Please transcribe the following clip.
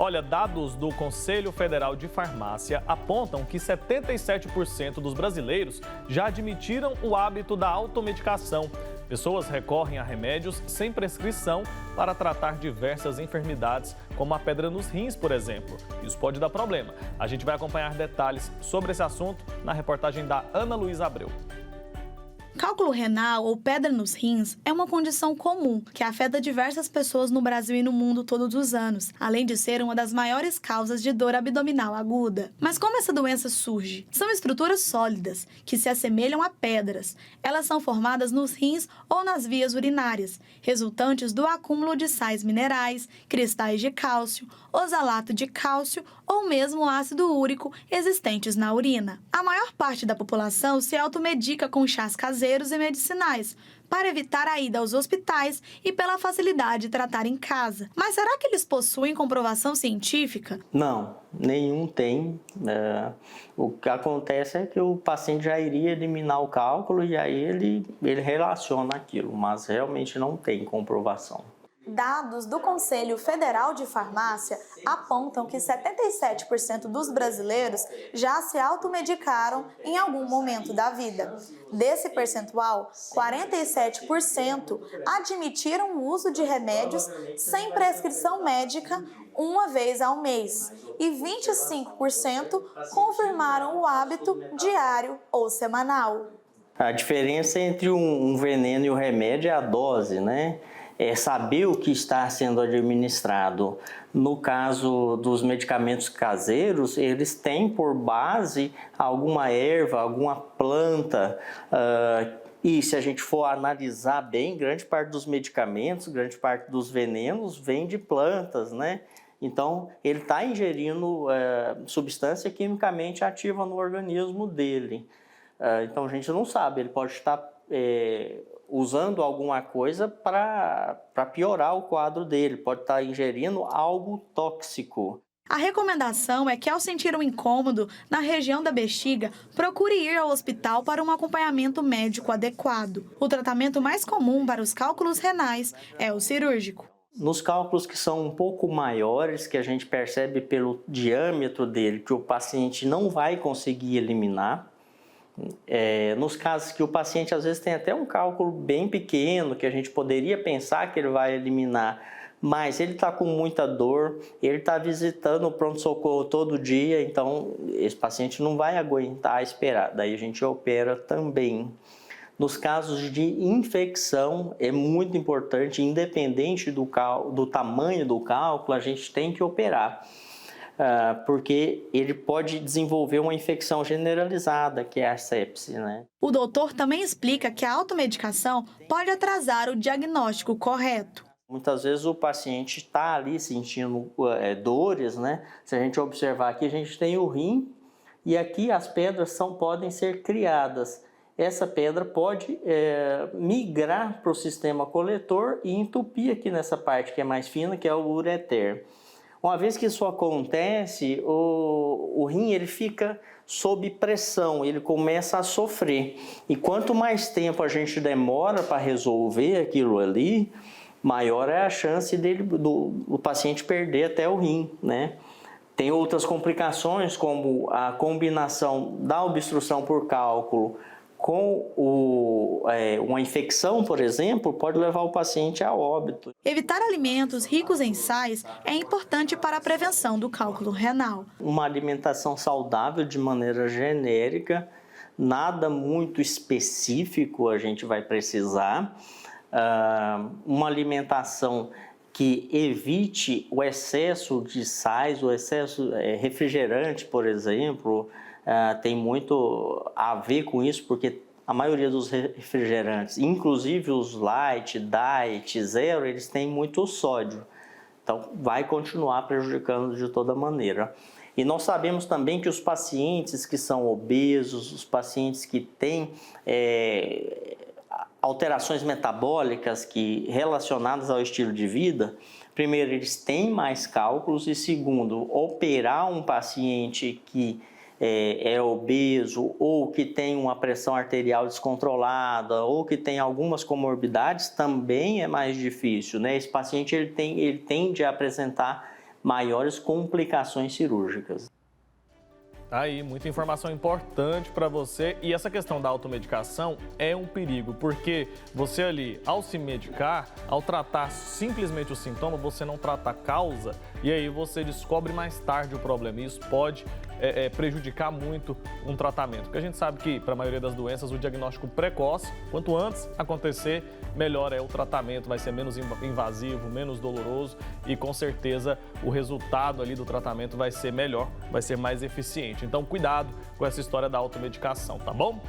Olha, dados do Conselho Federal de Farmácia apontam que 77% dos brasileiros já admitiram o hábito da automedicação. Pessoas recorrem a remédios sem prescrição para tratar diversas enfermidades, como a pedra nos rins, por exemplo. Isso pode dar problema. A gente vai acompanhar detalhes sobre esse assunto na reportagem da Ana Luísa Abreu. Cálculo renal ou pedra nos rins é uma condição comum que afeta diversas pessoas no Brasil e no mundo todos os anos, além de ser uma das maiores causas de dor abdominal aguda. Mas como essa doença surge? São estruturas sólidas que se assemelham a pedras. Elas são formadas nos rins ou nas vias urinárias, resultantes do acúmulo de sais minerais, cristais de cálcio, oxalato de cálcio ou mesmo ácido úrico existentes na urina. A maior parte da população se automedica com chás caseiros e medicinais, para evitar a ida aos hospitais e pela facilidade de tratar em casa. Mas será que eles possuem comprovação científica? Não, nenhum tem. O que acontece é que o paciente já iria eliminar o cálculo e aí ele relaciona aquilo, mas realmente não tem comprovação. Dados do Conselho Federal de Farmácia apontam que 77% dos brasileiros já se automedicaram em algum momento da vida. Desse percentual, 47% admitiram o uso de remédios sem prescrição médica uma vez ao mês e 25% confirmaram o hábito diário ou semanal. A diferença entre um veneno e o remédio é a dose, né? É saber o que está sendo administrado. No caso dos medicamentos caseiros, eles têm por base alguma erva, alguma planta. E se a gente for analisar bem, grande parte dos medicamentos, grande parte dos venenos vem de plantas, né? Então, ele está ingerindo substância quimicamente ativa no organismo dele. Então, a gente não sabe, ele pode estar usando alguma coisa para piorar o quadro dele, pode estar ingerindo algo tóxico. A recomendação é que, ao sentir um incômodo na região da bexiga, procure ir ao hospital para um acompanhamento médico adequado. O tratamento mais comum para os cálculos renais é o cirúrgico. Nos cálculos que são um pouco maiores, que a gente percebe pelo diâmetro dele, que o paciente não vai conseguir eliminar, nos casos que o paciente às vezes tem até um cálculo bem pequeno, que a gente poderia pensar que ele vai eliminar, mas ele está com muita dor, ele está visitando o pronto-socorro todo dia, então esse paciente não vai aguentar esperar, daí a gente opera também. Nos casos de infecção, é muito importante, independente do tamanho do cálculo, a gente tem que operar. Porque ele pode desenvolver uma infecção generalizada, que é a sepse, né? O doutor também explica que a automedicação pode atrasar o diagnóstico correto. Muitas vezes o paciente está ali sentindo dores, né? Se a gente observar aqui, a gente tem o rim e aqui as pedras podem ser criadas. Essa pedra pode migrar para o sistema coletor e entupir aqui nessa parte que é mais fina, que é o ureter. Uma vez que isso acontece, o rim ele fica sob pressão, ele começa a sofrer. E quanto mais tempo a gente demora para resolver aquilo ali, maior é a chance do paciente perder até o rim, né? Tem outras complicações, como a combinação da obstrução por cálculo com uma infecção, por exemplo, pode levar o paciente a óbito. Evitar alimentos ricos em sais é importante para a prevenção do cálculo renal. Uma alimentação saudável de maneira genérica, nada muito específico a gente vai precisar. Uma alimentação que evite o excesso de sais, o excesso refrigerante, por exemplo, tem muito a ver com isso, porque a maioria dos refrigerantes, inclusive os light, diet, zero, eles têm muito sódio. Então, vai continuar prejudicando de toda maneira. E nós sabemos também que os pacientes que são obesos, os pacientes que têm alterações metabólicas relacionadas ao estilo de vida, primeiro, eles têm mais cálculos e, segundo, operar um paciente que é obeso ou que tem uma pressão arterial descontrolada ou que tem algumas comorbidades também é mais difícil, né? Esse paciente ele tende a apresentar maiores complicações cirúrgicas. Tá aí, muita informação importante para você. E essa questão da automedicação é um perigo, porque você ali, ao se medicar, ao tratar simplesmente o sintoma, você não trata a causa, e aí você descobre mais tarde o problema. E isso pode prejudicar muito um tratamento. Porque a gente sabe que, para a maioria das doenças, o diagnóstico precoce, quanto antes acontecer, melhor é o tratamento, vai ser menos invasivo, menos doloroso e, com certeza, o resultado ali do tratamento vai ser melhor, vai ser mais eficiente. Então, cuidado com essa história da automedicação, tá bom?